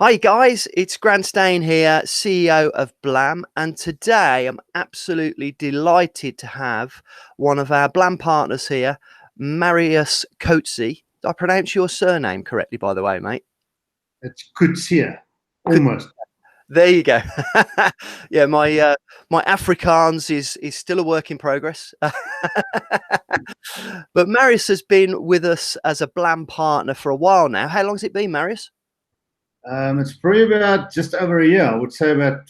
Hi guys, it's Grant Stain here, CEO of Blam, and today I'm absolutely delighted to have one of our Blam partners here, Marius. Did I pronounce your surname correctly, by the way, mate? It's Kutsia, Good. almost. There you go. Yeah, my Afrikaans is still a work in progress. But Marius has been with us as a Blam partner for a while now. How long's it been, Marius? It's probably about just over a year. I would say about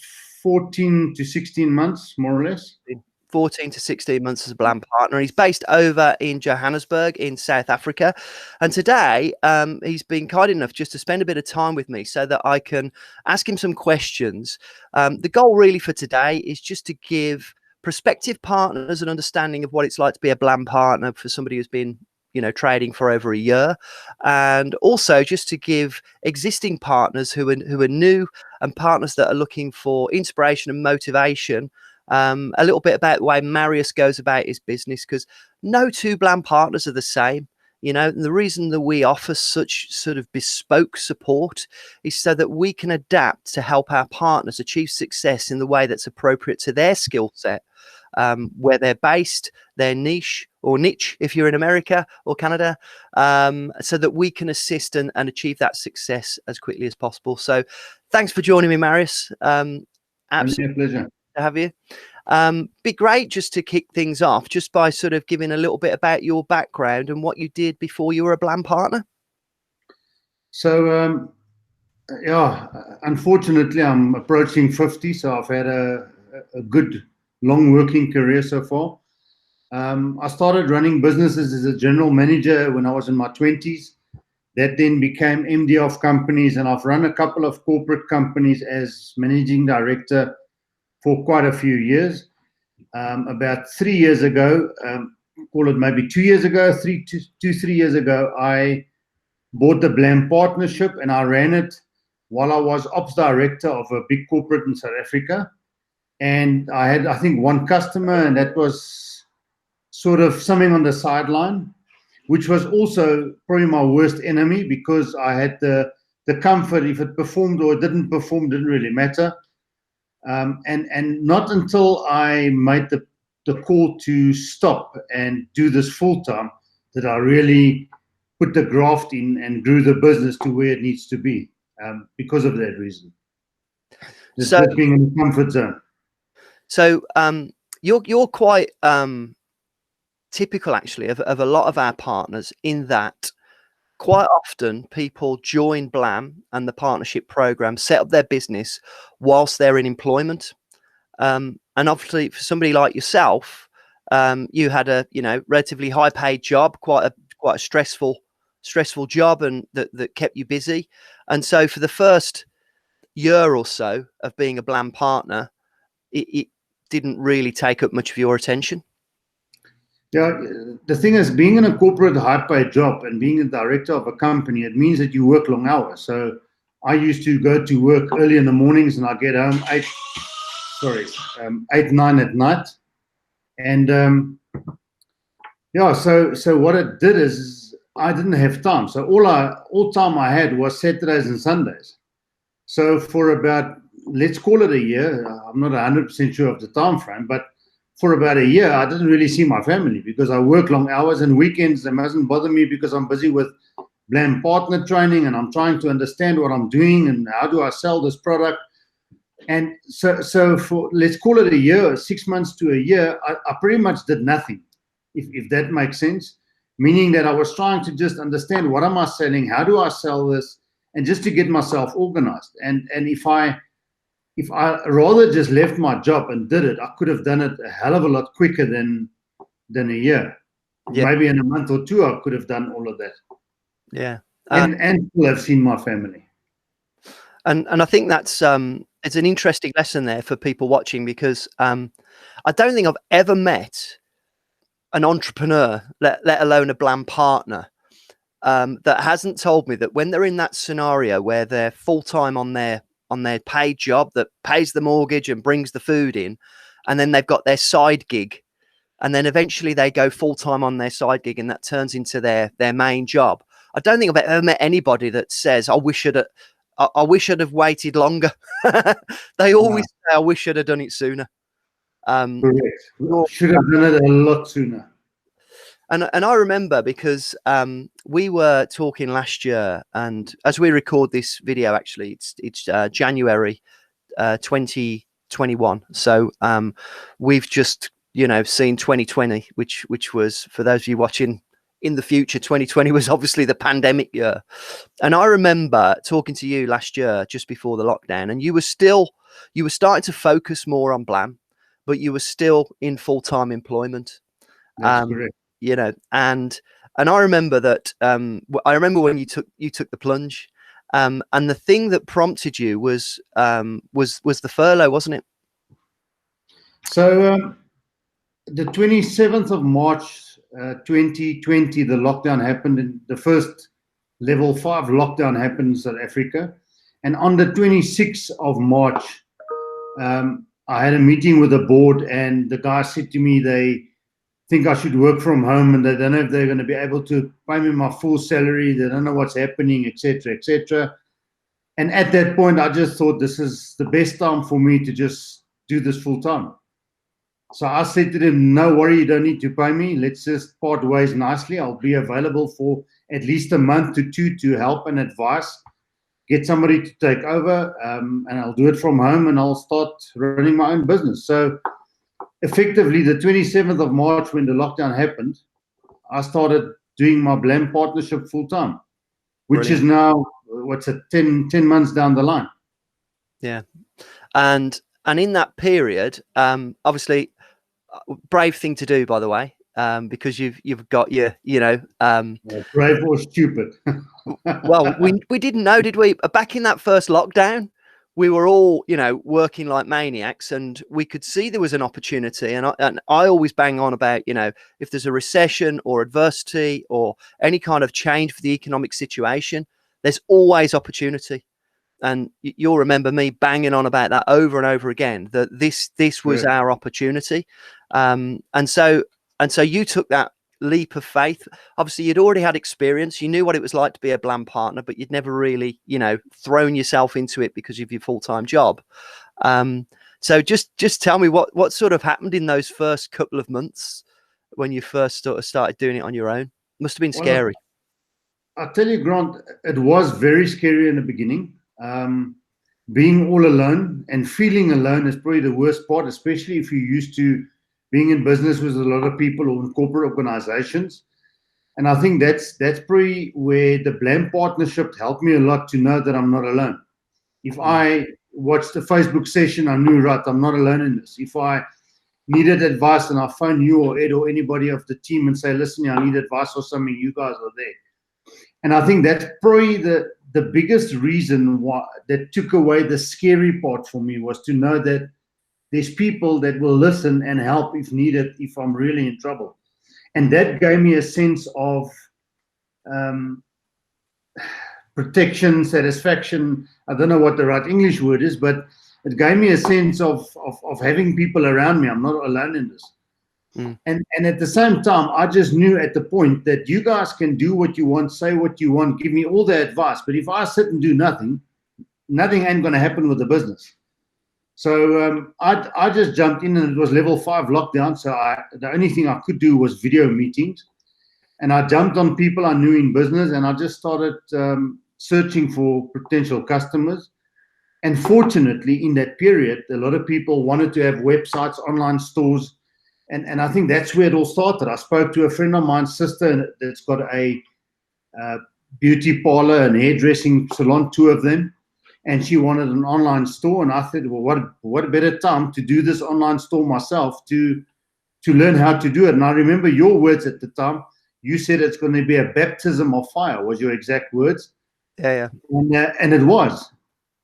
14 to 16 months, more or less. 14 to 16 months as a Blam partner. He's based over in Johannesburg in South Africa. And today he's been kind enough just to spend a bit of time with me so that I can ask him some questions. The goal really for today is just to give prospective partners an understanding of what it's like to be a Blam partner for somebody who's been trading for over a year, and also just to give existing partners who are new and partners that are looking for inspiration and motivation a little bit about the way Marius goes about his business, because no two Blam partners are the same. And the reason that we offer such sort of bespoke support is so that we can adapt to help our partners achieve success in the way that's appropriate to their skill set, where they're based, their niche or niche, if you're in America or Canada, so that we can assist and achieve that success as quickly as possible. So thanks for joining me, Marius. Absolutely a pleasure to have you. Be great just to kick things off, just by sort of giving a little bit about your background and what you did before you were a Blam partner. So, yeah, unfortunately, I'm approaching 50, so I've had a good long working career so far. I started running businesses as a general manager when I was in my 20s. That then became MD of companies, and I've run a couple of corporate companies as managing director for quite a few years. About 3 years ago, call it maybe 2 years ago, 3 years ago, I bought the Blam Partnership, and I ran it while I was ops director of a big corporate in South Africa. And I had, I think, one customer, and that was sort of something on the sideline, which was also probably my worst enemy, because I had the comfort, if it performed or it didn't perform, didn't really matter. And not until I made the call to stop and do this full time that I really put the graft in and grew the business to where it needs to be, because of that reason. It's just being in the comfort zone. So you're quite typical, actually, of a lot of our partners, in that quite often people join Blam and the partnership program, set up their business whilst they're in employment. And obviously for somebody like yourself, you had a relatively high paid job, quite a stressful job, and that kept you busy. And so for the first year or so of being a Blam partner, it didn't really take up much of your attention. Yeah, the thing is, being in a corporate high-paid job and being a director of a company, it means that you work long hours. So I used to go to work early in the mornings, and I get home 8, 9 at night. And yeah, so what it did is I didn't have time. So all time I had was Saturdays and Sundays. So for about, let's call it a year, I'm not 100% sure of the time frame, but for about a year, I didn't really see my family, because I work long hours, and weekends, they mustn't bother me because I'm busy with Blam partner training, and I'm trying to understand what I'm doing and how do I sell this product. And so for, let's call it a year, 6 months to a year, I pretty much did nothing, if that makes sense. Meaning that I was trying to just understand, what am I selling? How do I sell this? And just to get myself organized. And if I rather just left my job and did it, I could have done it a hell of a lot quicker than a year. Yeah. Maybe in a month or two, I could have done all of that. Yeah. And still have seen my family. And I think that's it's an interesting lesson there for people watching, because I don't think I've ever met an entrepreneur, let alone a Blam partner, that hasn't told me that when they're in that scenario where they're full-time on their paid job that pays the mortgage and brings the food in, and then they've got their side gig, and then eventually they go full-time on their side gig, and that turns into their main job. I don't think I've ever met anybody that says, I wish I wish I'd have waited longer. They always say, I wish I'd have done it sooner. Correct. Should have done it a lot sooner. And I remember because we were talking last year, and as we record this video, actually, it's January 2021. So we've just seen 2020, which was, for those of you watching in the future, 2020 was obviously the pandemic year. And I remember talking to you last year just before the lockdown, and you were starting to focus more on Blam, but you were still in full-time employment. That's correct. And I remember that I remember when you took the plunge, and the thing that prompted you was the furlough, wasn't it? So the 27th of March 2020, the lockdown happened, and the first level 5 lockdown happened in South Africa. And on the 26th of March, I had a meeting with the board, and the guy said to me they think I should work from home, and they don't know if they're going to be able to pay me my full salary. They don't know what's happening, etc., etc. And at that point, I just thought this is the best time for me to just do this full time. So I said to them, no worry, you don't need to pay me. Let's just part ways nicely. I'll be available for at least a month to 2 to help and advise, get somebody to take over, and I'll do it from home, and I'll start running my own business. So effectively, the 27th of March, when the lockdown happened, I started doing my Blam Partnership full time, which is now, 10 months down the line. Yeah. And in that period, obviously, brave thing to do, by the way, because you've got your, brave or stupid. Well, we didn't know, did we? Back in that first lockdown, we were all, working like maniacs, and we could see there was an opportunity. And I always bang on about, if there's a recession or adversity or any kind of change for the economic situation, there's always opportunity. And you'll remember me banging on about that over and over again, that this was our opportunity. And so you took that leap of faith. Obviously, you'd already had experience. You knew what it was like to be a Blam partner, but you'd never really, thrown yourself into it because of your full-time job. So just tell me what sort of happened in those first couple of months when you first sort of started doing it on your own. Must have been scary. I'll tell you, Grant, it was very scary in the beginning. Being all alone and feeling alone is probably the worst part, especially if you're used to being in business with a lot of people or in corporate organizations. And I think that's probably where the Blam Partnership helped me a lot, to know that I'm not alone. If I watched a Facebook session, I knew, right, I'm not alone in this. If I needed advice and I phone you or Ed or anybody of the team and say, listen, I need advice or something, you guys are there. And I think that's probably the biggest reason why that took away the scary part for me, was to know that there's people that will listen and help if needed, if I'm really in trouble. And that gave me a sense of protection, satisfaction. I don't know what the right English word is, but it gave me a sense of having people around me. I'm not alone in this. And at the same time, I just knew at the point that you guys can do what you want, say what you want, give me all the advice. But if I sit and do nothing ain't going to happen with the business. So I just jumped in, and it was level 5 lockdown. So the only thing I could do was video meetings. And I jumped on people I knew in business, and I just started searching for potential customers. And fortunately, in that period, a lot of people wanted to have websites, online stores. And I think that's where it all started. I spoke to a friend of mine's sister that's got a beauty parlor and hairdressing salon, 2 of them. And she wanted an online store. And I said, well, what a better time to do this online store myself, to learn how to do it. And I remember your words at the time. You said it's going to be a baptism of fire, was your exact words. Yeah. And it was.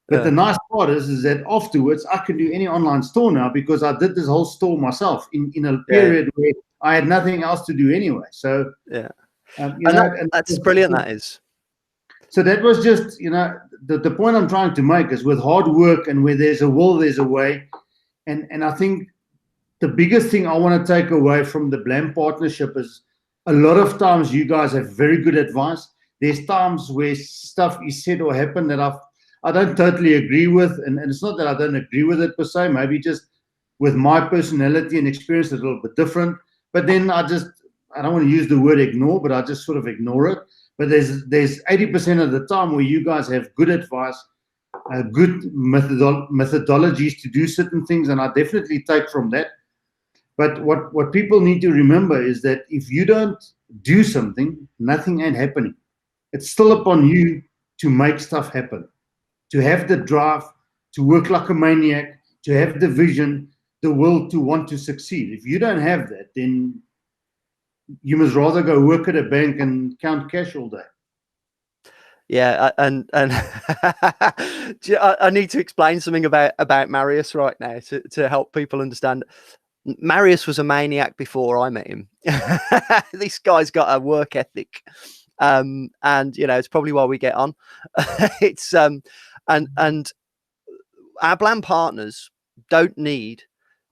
But the nice part is that afterwards, I can do any online store now, because I did this whole store myself in a period where I had nothing else to do anyway. So that's brilliant. That is. So that was just, the point I'm trying to make is, with hard work and where there's a will, there's a way. And I think the biggest thing I want to take away from the Blam Partnership is, a lot of times you guys have very good advice. There's times where stuff is said or happened that I don't totally agree with, and it's not that I don't agree with it per se, maybe just with my personality and experience it's a little bit different. But then I don't want to use the word ignore, but I just sort of ignore it. But there's 80% of the time where you guys have good advice, good methodologies to do certain things, and I definitely take from that. But what people need to remember is that if you don't do something, nothing ain't happening. It's still upon you to make stuff happen, to have the drive, to work like a maniac, to have the vision, the will to want to succeed. If you don't have that, then you must rather go work at a bank and count cash all day. Yeah, and I need to explain something about Marius right now to help people understand. Marius was a maniac before I met him. This guy's got a work ethic, and it's probably why we get on. It's and our Blam partners don't need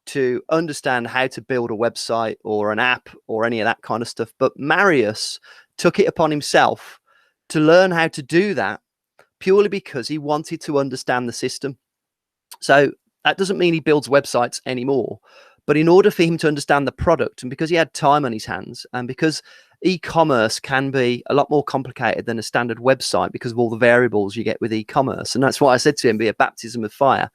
to understand how to build a website or an app or any of that kind of stuff. But Marius took it upon himself to learn how to do that purely because he wanted to understand the system. So that doesn't mean he builds websites anymore. But in order for him to understand the product, and because he had time on his hands, and because e-commerce can be a lot more complicated than a standard website because of all the variables you get with e-commerce. And that's why I said to him, be a baptism of fire.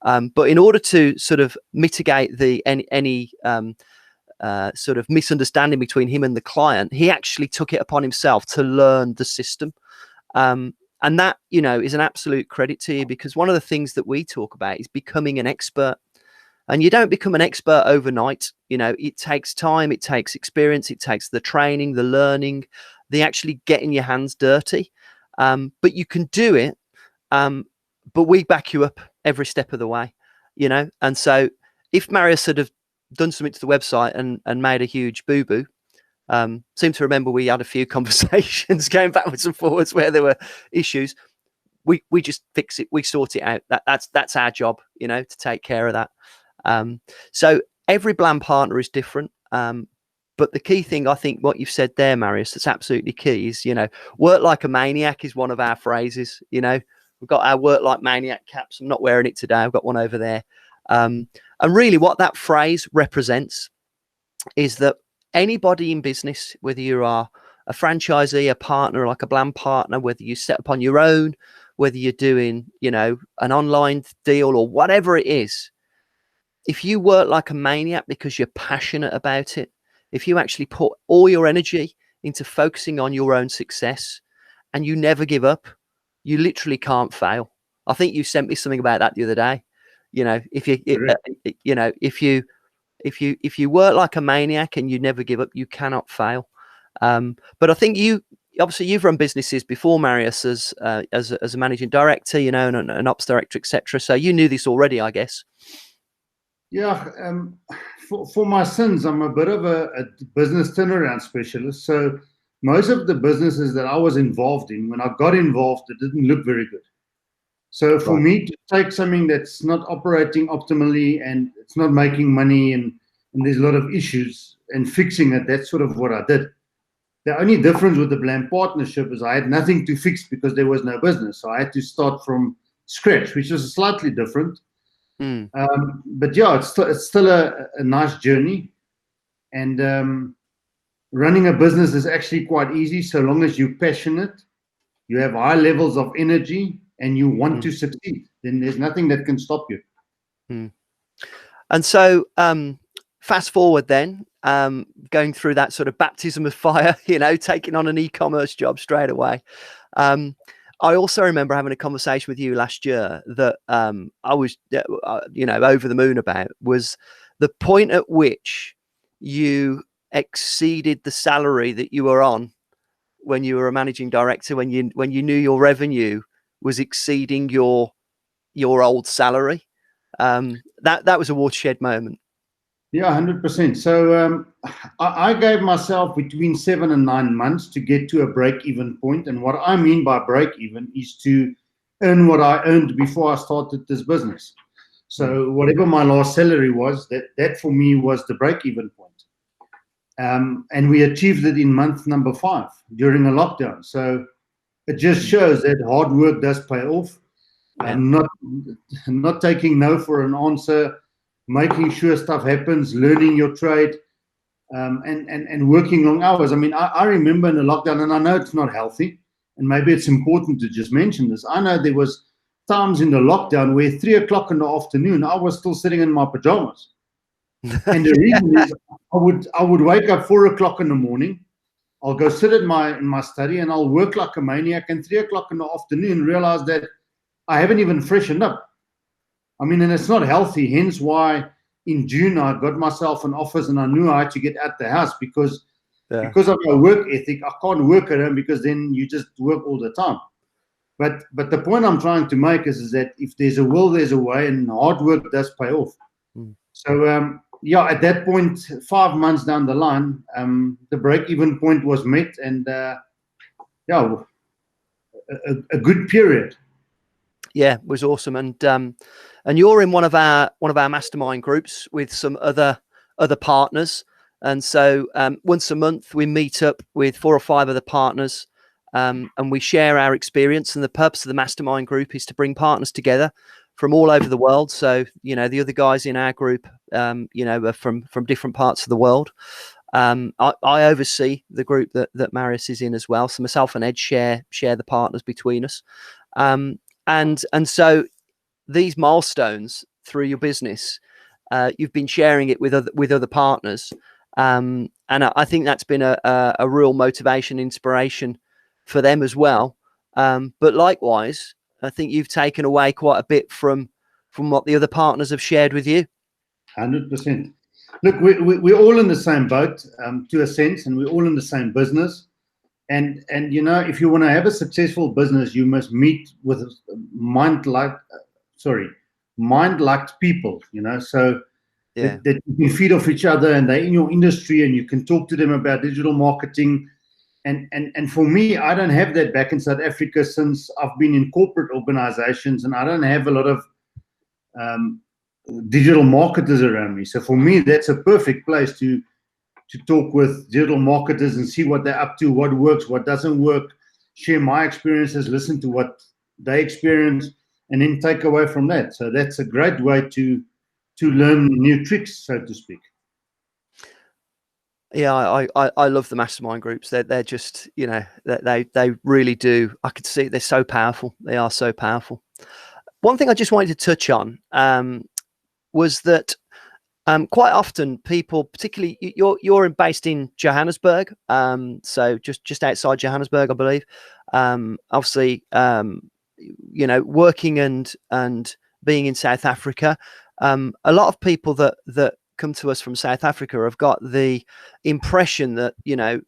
But in order to sort of mitigate any sort of misunderstanding between him and the client, he actually took it upon himself to learn the system. And that, is an absolute credit to you, because one of the things that we talk about is becoming an expert. And you don't become an expert overnight. It takes time, it takes experience, it takes the training, the learning, the actually getting your hands dirty. But you can do it. But we back you up every step of the way, And so if Marius had have done something to the website and made a huge boo-boo, seem to remember we had a few conversations going backwards and forwards where there were issues. We just fix it. We sort it out. That's our job, to take care of that. So every Blam partner is different. But the key thing, I think, what you've said there, Marius, that's absolutely key is, work like a maniac is one of our phrases. We've got our work like maniac caps. I'm not wearing it today. I've got one over there. And really what that phrase represents is that anybody in business, whether you are a franchisee, a partner, like a Blam partner, whether you set up on your own, whether you're doing, an online deal or whatever it is, if you work like a maniac because you're passionate about it, if you actually put all your energy into focusing on your own success and you never give up, you literally can't fail. I think you sent me something about that the other day. If you work like a maniac and you never give up, you cannot fail. But I think you've run businesses before, Marius, as a managing director, and an ops director, etc. So you knew this already, I guess. Yeah, for my sins, I'm a bit of a business turnaround specialist. So most of the businesses that I was involved in, when I got involved, it didn't look very good. So for me to take something that's not operating optimally and it's not making money and there's a lot of issues and fixing it, that's sort of what I did. The only difference with the Blam Partnership is I had nothing to fix because there was no business. So I had to start from scratch, which was slightly different. But yeah, it's still a nice journey. And running a business is actually quite easy so long as you're passionate, you have high levels of energy, and you want to succeed. Then there's nothing that can stop you. And so fast forward then, going through that sort of baptism of fire, taking on an e-commerce job straight away. I also remember having a conversation with you last year that I was, over the moon about, was the point at which you exceeded the salary that you were on when you were a managing director, when you knew your revenue was exceeding your old salary. That was a watershed moment. Yeah, 100%. So I gave myself between 7 and 9 months to get to a break-even point. And what I mean by break-even is to earn what I earned before I started this business. So whatever my last salary was, that for me was the break-even point. And we achieved it in month number 5 during a lockdown. So it just shows that hard work does pay off. Yeah. Not taking no for an answer, making sure stuff happens, learning your trade, and working long hours. I mean, I remember in the lockdown, and I know it's not healthy, and maybe it's important to just mention this. I know there was times in the lockdown where 3 o'clock in the afternoon, I was still sitting in my pajamas. And the reason is I would wake up 4 o'clock in the morning. I'll go sit in my study and I'll work like a maniac. And 3 o'clock in the afternoon, realize that I haven't even freshened up. I mean, and it's not healthy. Hence why in June I got myself an office and I knew I had to get out the house because of my work ethic. I can't work at home because then you just work all the time. But the point I'm trying to make is that if there's a will, there's a way, and hard work does pay off. So yeah, at that point, 5 months down the line, the break-even point was met, and yeah, a good period. Yeah, it was awesome. And you're in one of our mastermind groups with some other partners. And so once a month we meet up with 4 or 5 other partners, and we share our experience. And the purpose of the mastermind group is to bring partners together from all over the world. So, you know, the other guys in our group, you know, are from different parts of the world. I oversee the group that Marius is in as well. So myself and Ed share the partners between us. And so these milestones through your business, you've been sharing it with other partners. And I think that's been a real motivation, inspiration for them as well. But likewise, I think you've taken away quite a bit from what the other partners have shared with you. 100%. Look, we're all in the same boat, to a sense, and we're all in the same business. And you know, if you want to have a successful business, you must meet with mind-like people, you know, so that you can feed off each other, and they're in your industry, and you can talk to them about digital marketing. And for me, I don't have that back in South Africa since I've been in corporate organizations, and I don't have a lot of digital marketers around me. So for me, that's a perfect place to talk with digital marketers and see what they're up to, what works, what doesn't work, share my experiences, listen to what they experience, and then take away from that. So that's a great way to learn new tricks, so to speak. Yeah, I love the mastermind groups. They're just, you know, they really do. I could see they're so powerful. They are so powerful. One thing I just wanted to touch on was that quite often people, particularly you're based in Johannesburg, so just outside Johannesburg, I believe. Obviously, you know, working and being in South Africa, a lot of people that come to us from South Africa have got the impression that, you know,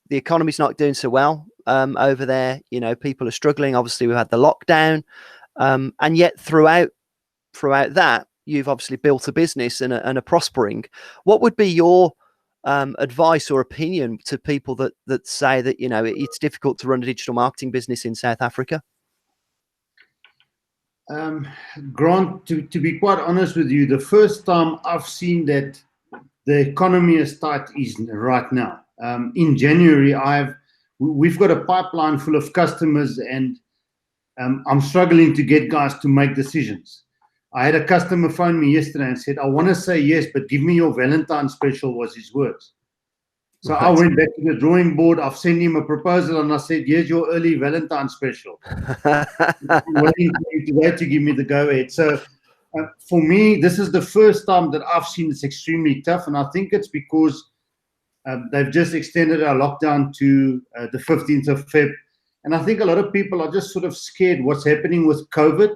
the economy's not doing so well over there. You know, people are struggling. Obviously, we've had the lockdown, and yet throughout that, you've obviously built a business and are prospering. What would be your advice or opinion to people that say that, you know, it's difficult to run a digital marketing business in South Africa? Grant, to be quite honest with you, the first time I've seen that the economy is tight is right now. In January, we've got a pipeline full of customers, and I'm struggling to get guys to make decisions. I had a customer phone me yesterday and said, I want to say yes, but give me your Valentine's special, was his words. So right. I went back to the drawing board. I've sent him a proposal, and I said, here's your early Valentine's special. I'm waiting for you to wait to give me the go-ahead. So for me, this is the first time that I've seen it's extremely tough, and I think it's because they've just extended our lockdown to the 15th of Feb. And I think a lot of people are just sort of scared what's happening with COVID.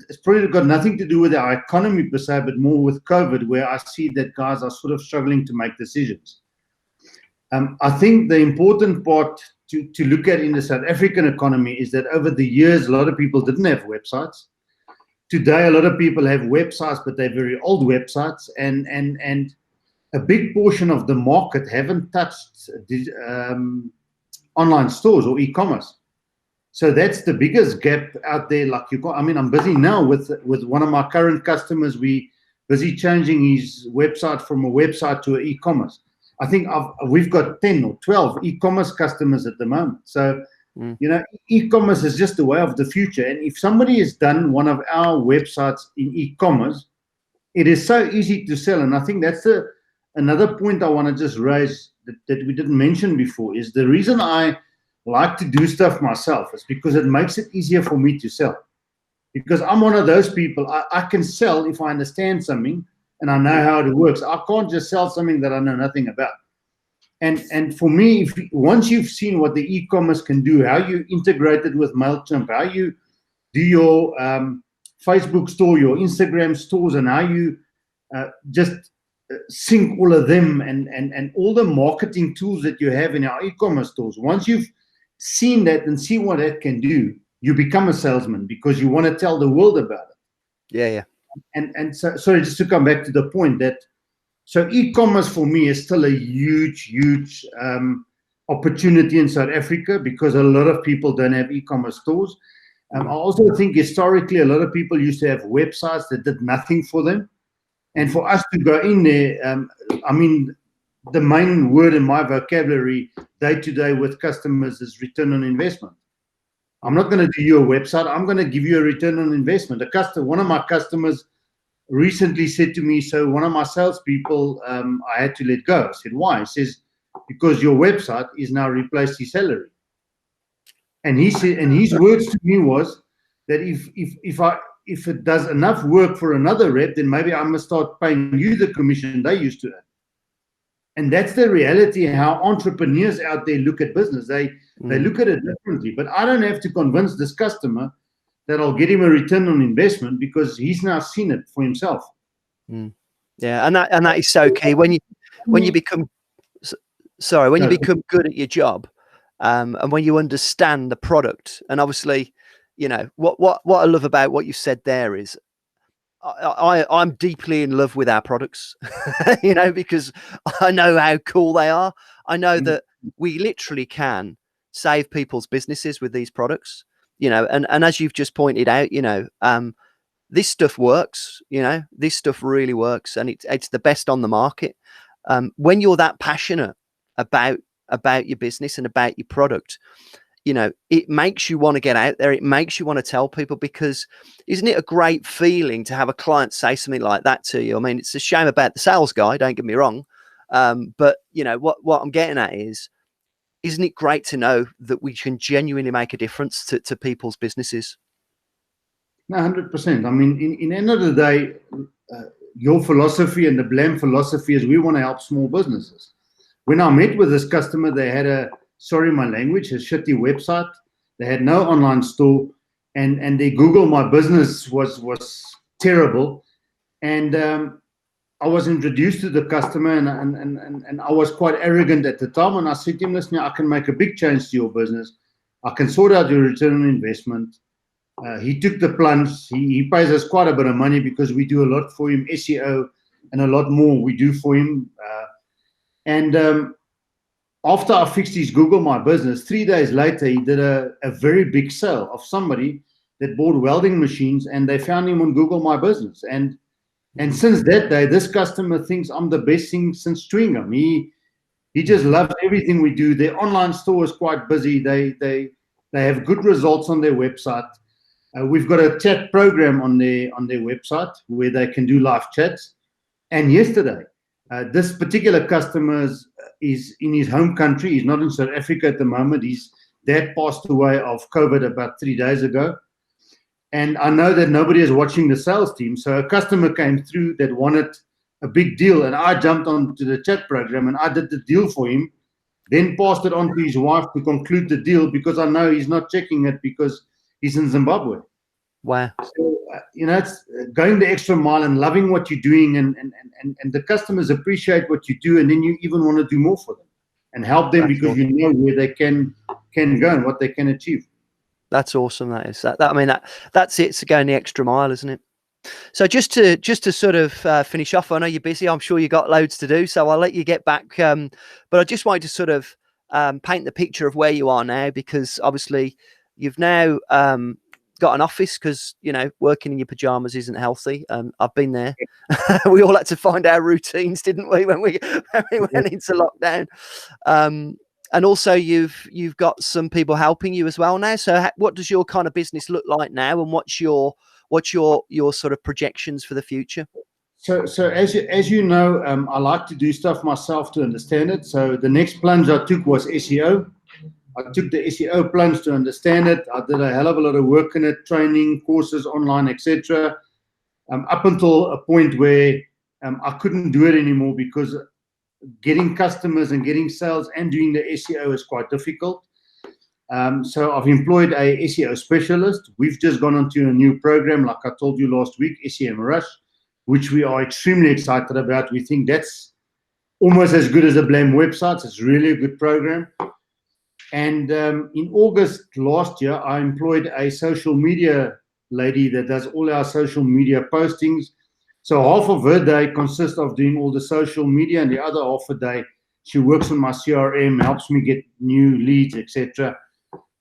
It's probably got nothing to do with our economy per se, but more with COVID, where I see that guys are sort of struggling to make decisions. I think the important part to look at in the South African economy is that over the years, a lot of people didn't have websites. Today, a lot of people have websites, but they're very old websites, and a big portion of the market haven't touched online stores or e-commerce. So that's the biggest gap out there. Like I'm busy now with one of my current customers. We busy changing his website from a website to an e-commerce. I think we've got 10 or 12 e-commerce customers at the moment. So You know, e-commerce is just the way of the future. And if somebody has done one of our websites in e-commerce, it is so easy to sell. And I think that's another point I want to just raise that we didn't mention before, is the reason I like to do stuff myself is because it makes it easier for me to sell. Because I'm one of those people, I can sell if I understand something and I know how it works. I can't just sell something that I know nothing about. And for me, once you've seen what the e-commerce can do, how you integrate it with MailChimp, how you do your Facebook store, your Instagram stores, and how you just sync all of them and all the marketing tools that you have in our e-commerce stores. Once you've seen that and see what that can do, you become a salesman because you want to tell the world about it. Yeah. And so, sorry, just to come back to the point that, so e-commerce for me is still a huge opportunity in South Africa because a lot of people don't have e-commerce stores. I also think historically a lot of people used to have websites that did nothing for them. And for us to go in there, I mean, the main word in my vocabulary day to day with customers is return on investment. I'm not going to do you a website. I'm going to give you a return on investment. One of my customers recently said to me, so one of my salespeople, I had to let go. I said, why? He says, because your website is now replaced his salary. And he said, and his words to me was that if it does enough work for another rep, then maybe I must start paying you the commission they used to earn. And that's the reality how entrepreneurs out there look at business. They look at it differently. But I don't have to convince this customer that I'll get him a return on investment because he's now seen it for himself. Yeah, and that is so key when you become you become good at your job, and when you understand the product. And obviously, you know what I love about what you said there is I'm deeply in love with our products, you know, because I know how cool they are. I know that we literally can save people's businesses with these products, you know, and as you've just pointed out, you know, this stuff works, you know, this stuff really works, and it's the best on the market. When you're that passionate about your business and about your product, you know, it makes you want to get out there. It makes you want to tell people, because isn't it a great feeling to have a client say something like that to you? I mean, it's a shame about the sales guy, don't get me wrong. But you know, what I'm getting at is, isn't it great to know that we can genuinely make a difference to people's businesses? No, 100%. I mean, in the end of the day, your philosophy and the Blam philosophy is we want to help small businesses. When I met with this customer, they had sorry my language, a shitty website. They had no online store, and their Google My Business was terrible. And I was introduced to the customer, and I was quite arrogant at the time. And I said to him, listen, I can make a big change to your business. I can sort out your return on investment. He took the plunge. He pays us quite a bit of money because we do a lot for him, SEO, and a lot more we do for him. After I fixed his Google My Business, 3 days later, he did a very big sale of somebody that bought welding machines, and they found him on Google My Business. And since that day, this customer thinks I'm the best thing since chewing gum. He just loves everything we do. Their online store is quite busy. They have good results on their website. We've got a chat program on their website where they can do live chats. And yesterday, this particular customer is in his home country. He's not in South Africa at the moment. His dad passed away of COVID about 3 days ago. And I know that nobody is watching the sales team. So a customer came through that wanted a big deal. And I jumped onto the chat program and I did the deal for him, then passed it on to his wife to conclude the deal, because I know he's not checking it because he's in Zimbabwe. Wow. So, you know, it's going the extra mile and loving what you're doing, and the customers appreciate what you do, and then you even want to do more for them and help them. That's because awesome. You know where they can go and what they can achieve. That's awesome. That is. I mean, that's it. It's going the extra mile, isn't it? So just to sort of finish off, I know you're busy. I'm sure you got loads to do, so I'll let you get back. But I just wanted to sort of paint the picture of where you are now, because obviously you've now got an office, because you know working in your pajamas isn't healthy. I've been there. We all had to find our routines, didn't we, when we went into lockdown. And also you've got some people helping you as well now. So what does your kind of business look like now, and what's your sort of projections for the future? So as you know, I like to do stuff myself to understand it. So the next plunge I took was SEO. I took the SEO plunge to understand it. I did a hell of a lot of work in it, training, courses, online, etc. Up until a point where I couldn't do it anymore because getting customers and getting sales and doing the SEO is quite difficult. So I've employed a SEO specialist. We've just gone onto a new program, like I told you last week, SEM Rush, which we are extremely excited about. We think that's almost as good as a Blam website. It's really a good program. And in August last year, I employed a social media lady that does all our social media postings. So half of her day consists of doing all the social media, and the other half a day she works on my CRM, helps me get new leads, etc.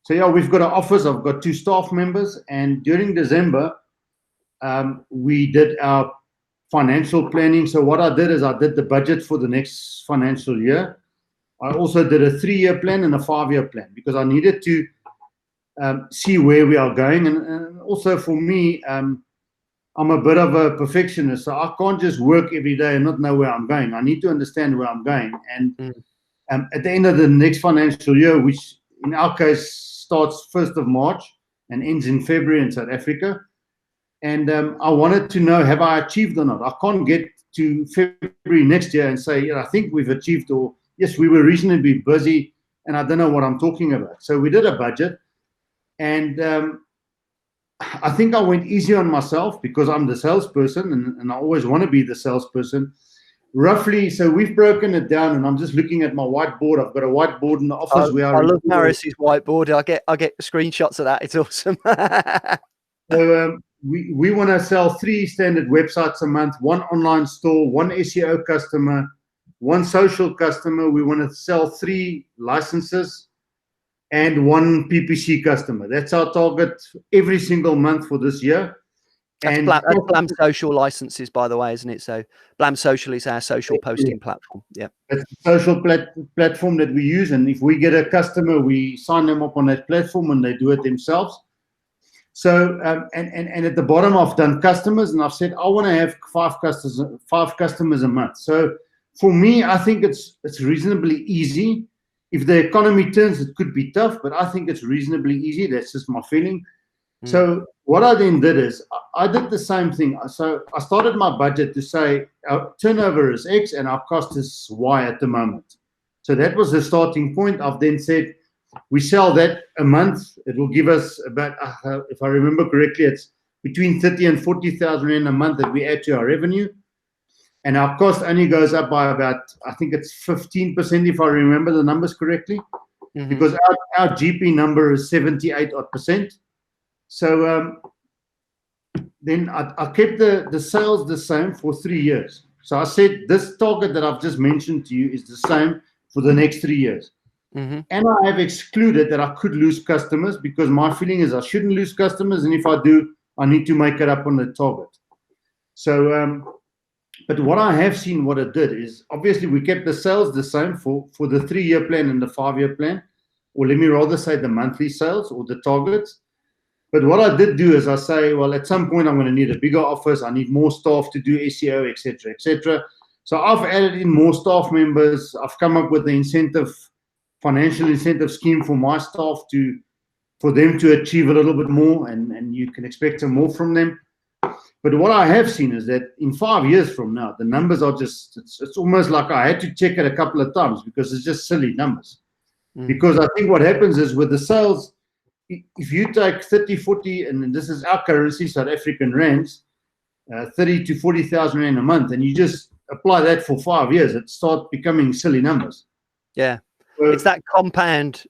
So yeah, we've got an office. I've got 2 staff members, and during December, we did our financial planning. So what I did is I did the budget for the next financial year. I also did a 3-year plan and a 5-year plan because I needed to see where we are going. And also for me, I'm a bit of a perfectionist, so I can't just work every day and not know where I'm going. I need to understand where I'm going. And at the end of the next financial year, which in our case starts 1st of March and ends in February in South Africa, and I wanted to know, have I achieved or not? I can't get to February next year and say, yeah, I think we've achieved, or yes, we were reasonably busy, and I don't know what I'm talking about. So we did a budget, and I think I went easy on myself because I'm the salesperson, and I always want to be the salesperson. Roughly, so we've broken it down, and I'm just looking at my whiteboard. I've got a whiteboard in the office. I love Mariuss's whiteboard. I get screenshots of that. It's awesome. So we want to sell 3 standard websites a month, 1 online store, 1 SEO customer, 1 social customer. We want to sell 3 licenses and 1 PPC customer. That's our target every single month for this year. That's Blam Social licenses, by the way, isn't it? So Blam Social is our social posting platform. Yeah, it's a social platform that we use, and if we get a customer, we sign them up on that platform, and they do it themselves. So and at the bottom, I've done customers, and I've said I want to have 5 customers a month. So for me, I think it's reasonably easy. If the economy turns, it could be tough, but I think it's reasonably easy. That's just my feeling. So what I then did is I did the same thing. So I started my budget to say our turnover is X and our cost is Y at the moment. So that was the starting point. I've then said we sell that a month. It will give us about, if I remember correctly, it's between 30 and 40,000 Rand a month that we add to our revenue. And our cost only goes up by about, I think it's 15%, if I remember the numbers correctly, because our GP number is 78%. So then I kept the sales the same for 3 years. So I said this target that I've just mentioned to you is the same for the next 3 years. And I have excluded that I could lose customers because my feeling is I shouldn't lose customers. And if I do, I need to make it up on the target. So, but what I have seen, what it did is obviously we kept the sales the same for the 3-year plan and the 5-year plan, or let me rather say the monthly sales or the targets. But what I did do is I say, well, at some point I'm going to need a bigger office. I need more staff to do SEO, etc., etc. So I've added in more staff members. I've come up with the financial incentive scheme for my staff for them to achieve a little bit more, and you can expect some more from them. But what I have seen is that in 5 years from now, the numbers are just, it's almost like I had to check it a couple of times because it's just silly numbers. Because I think what happens is with the sales, if you take 30, 40, and this is our currency, South African rands, 30 to 40,000 Rand a month, and you just apply that for 5 years, it starts becoming silly numbers. Yeah. It's that compounding,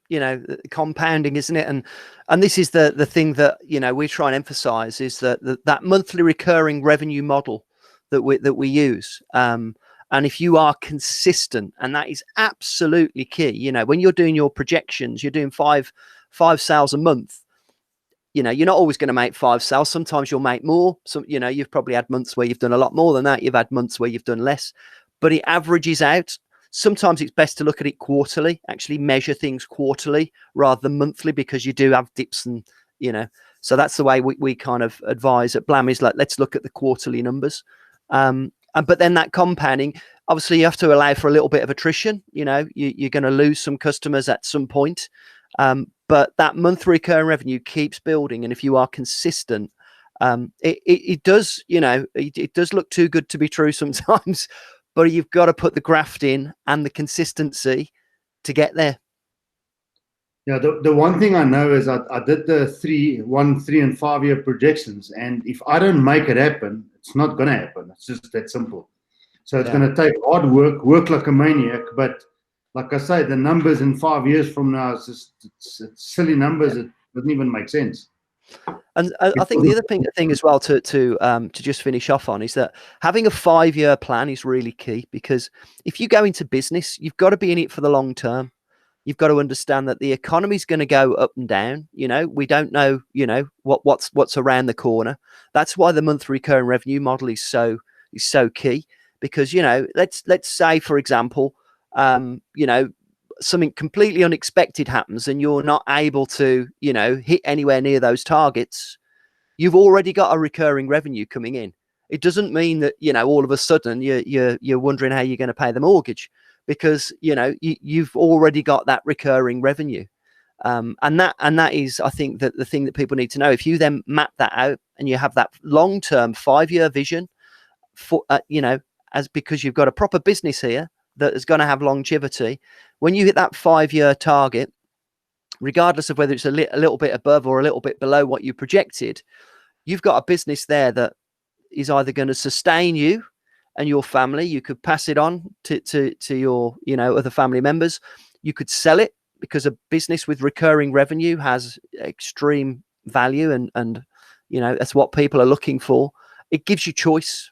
isn't it? And this is the thing that, we try and emphasize is that monthly recurring revenue model that we use. And if you are consistent, and that is absolutely key, when you're doing your projections, you're doing five sales a month, you're not always going to make 5 sales. Sometimes you'll make more. You've probably had months where you've done a lot more than that. You've had months where you've done less, but it averages out. sometimes it's best to look at it quarterly, actually measure things quarterly rather than monthly, because you do have dips and, you know, so that's the way we kind of advise at Blam, is like, let's look at the quarterly numbers. But then that compounding, obviously you have to allow for a little bit of attrition. You know, you're going to lose some customers at some point. But that monthly recurring revenue keeps building. And if you are consistent, it does, you know, it does look too good to be true sometimes, but you've got to put the graft in and the consistency to get there. Yeah, the one thing I know is I did the 1, 3, and 5 year projections, and if I don't make it happen, it's not going to happen. It's just that simple. So it's going to take hard work like a maniac. But like I say, the numbers in 5 years from now, it's silly numbers. It doesn't even make sense. And I think the other thing as well to just finish off on is that having a 5-year plan is really key, because if you go into business, you've got to be in it for the long term. You've got to understand that the economy is going to go up and down. You know, we don't know, you know, what's around the corner. That's why the monthly recurring revenue model is so key, because, you know, let's say, for example, you know, something completely unexpected happens and you're not able to, you know, hit anywhere near those targets. You've already got a recurring revenue coming in. It doesn't mean that, you know, all of a sudden you're wondering how you're going to pay the mortgage, because, you know, you've already got that recurring revenue. And that is, I think, that the thing that people need to know. If you then map that out and you have that long-term 5-year vision for, you know, because you've got a proper business here that is going to have longevity, when you hit that 5-year target, regardless of whether it's a little bit above or a little bit below what you projected, you've got a business there that is either going to sustain you and your family. You could pass it on to your, you know, other family members. You could sell it, because a business with recurring revenue has extreme value, and you know, that's what people are looking for. It gives you choice.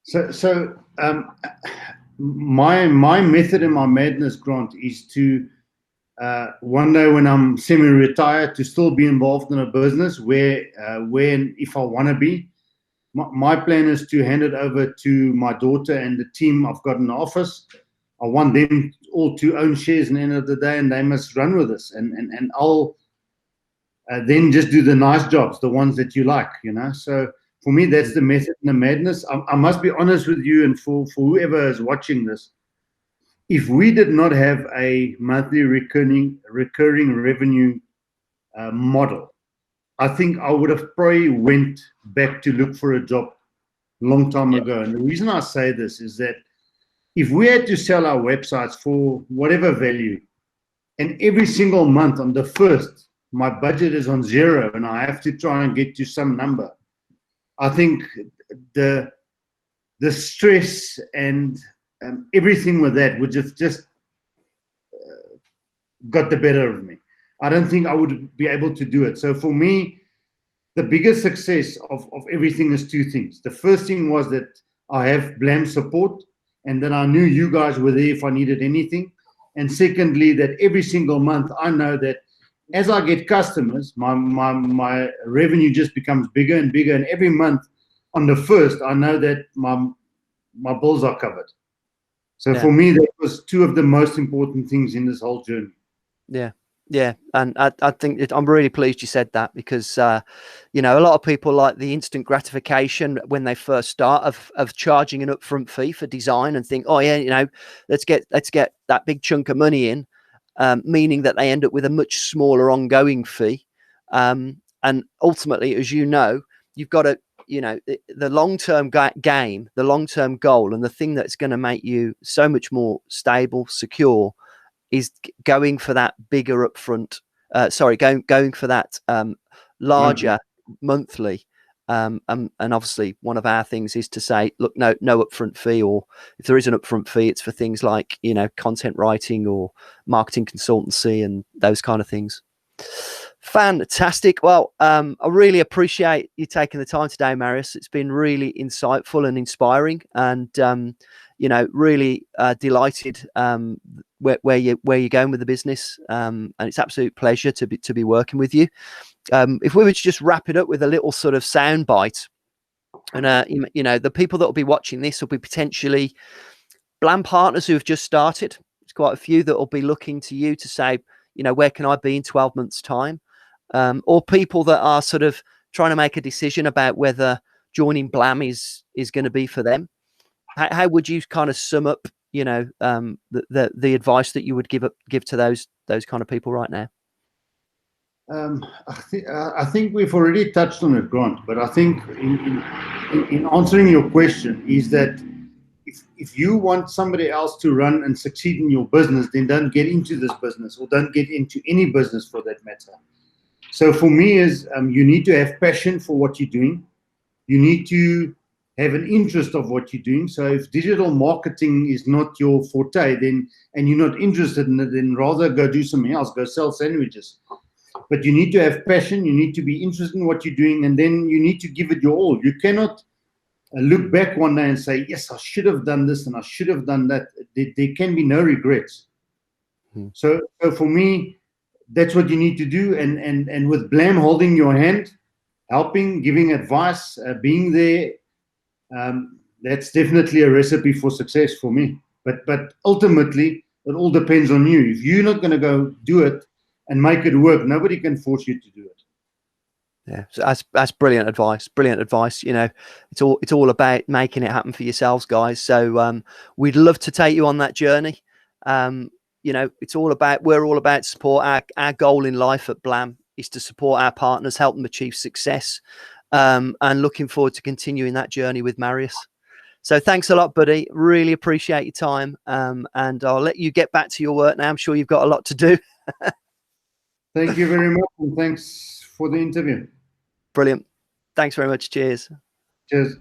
So my method in my madness, Grant, is to one day when I'm semi-retired, to still be involved in a business where if I want to be. My plan is to hand it over to my daughter and the team I've got in the office. I want them all to own shares in the end of the day, and they must run with us. And I'll then just do the nice jobs, the ones that you like, you know. So for me, that's the method in the madness. I must be honest with you, and for whoever is watching this, if we did not have a monthly recurring revenue model, I think I would have probably went back to look for a job a long time ago. And the reason I say this is that if we had to sell our websites for whatever value, and every single month on the 1st, my budget is on 0 and I have to try and get to some number, I think the stress and everything with that would have just got the better of me. I don't think I would be able to do it. So for me, the biggest success of everything is 2 things. The first thing was that I have Blam support, and then I knew you guys were there if I needed anything. And secondly, that every single month I know that as I get customers, my revenue just becomes bigger and bigger. And every month on the 1st, I know that my bills are covered. So for me, that was 2 of the most important things in this whole journey. Yeah, and I think I'm really pleased you said that, because you know, a lot of people like the instant gratification when they first start of charging an upfront fee for design, and think, oh yeah, you know, let's get that big chunk of money in, meaning that they end up with a much smaller ongoing fee, and ultimately, as you know, you've got to, you know, the long-term game, the long-term goal, and the thing that's going to make you so much more stable, secure, is going for that bigger upfront, going for that larger monthly. And obviously one of our things is to say, look, no upfront fee, or if there is an upfront fee, it's for things like, you know, content writing or marketing consultancy and those kind of things. Fantastic. Well, I really appreciate you taking the time today, Marius. It's been really insightful and inspiring, and you know, really delighted where you're going with the business, and it's absolute pleasure to be working with you. If we were to just wrap it up with a little sort of sound bite, and you know, the people that will be watching this will be potentially Blam partners who have just started, there's quite a few that will be looking to you to say, you know, where can I be in 12 months time? Or people that are sort of trying to make a decision about whether joining Blam is going to be for them. How would you kind of sum up, you know, the advice that you would give to those kind of people right now? I think we've already touched on it, Grant, but I think in answering your question is that if you want somebody else to run and succeed in your business, then don't get into this business, or don't get into any business for that matter. So for me is you need to have passion for what you're doing. You need to have an interest of what you're doing. So if digital marketing is not your forte, then, and you're not interested in it, then rather go do something else, go sell sandwiches. But you need to have passion, you need to be interested in what you're doing, and then you need to give it your all. You cannot look back one day and say, yes, I should have done this and I should have done that. There can be no regrets. So for me, that's what you need to do. And with Blam holding your hand, helping, giving advice, being there, that's definitely a recipe for success for me. But ultimately, it all depends on you. If you're not going to go do it and make it work, nobody can force you to do it. Yeah, so that's brilliant advice. Brilliant advice. You know, it's all about making it happen for yourselves, guys. So we'd love to take you on that journey. You know, we're all about support. Our goal in life at Blam is to support our partners, help them achieve success, and looking forward to continuing that journey with Marius. So thanks a lot, buddy. Really appreciate your time. And I'll let you get back to your work now. I'm sure you've got a lot to do. Thank you very much, and thanks for the interview. Brilliant. Thanks very much. Cheers. Cheers.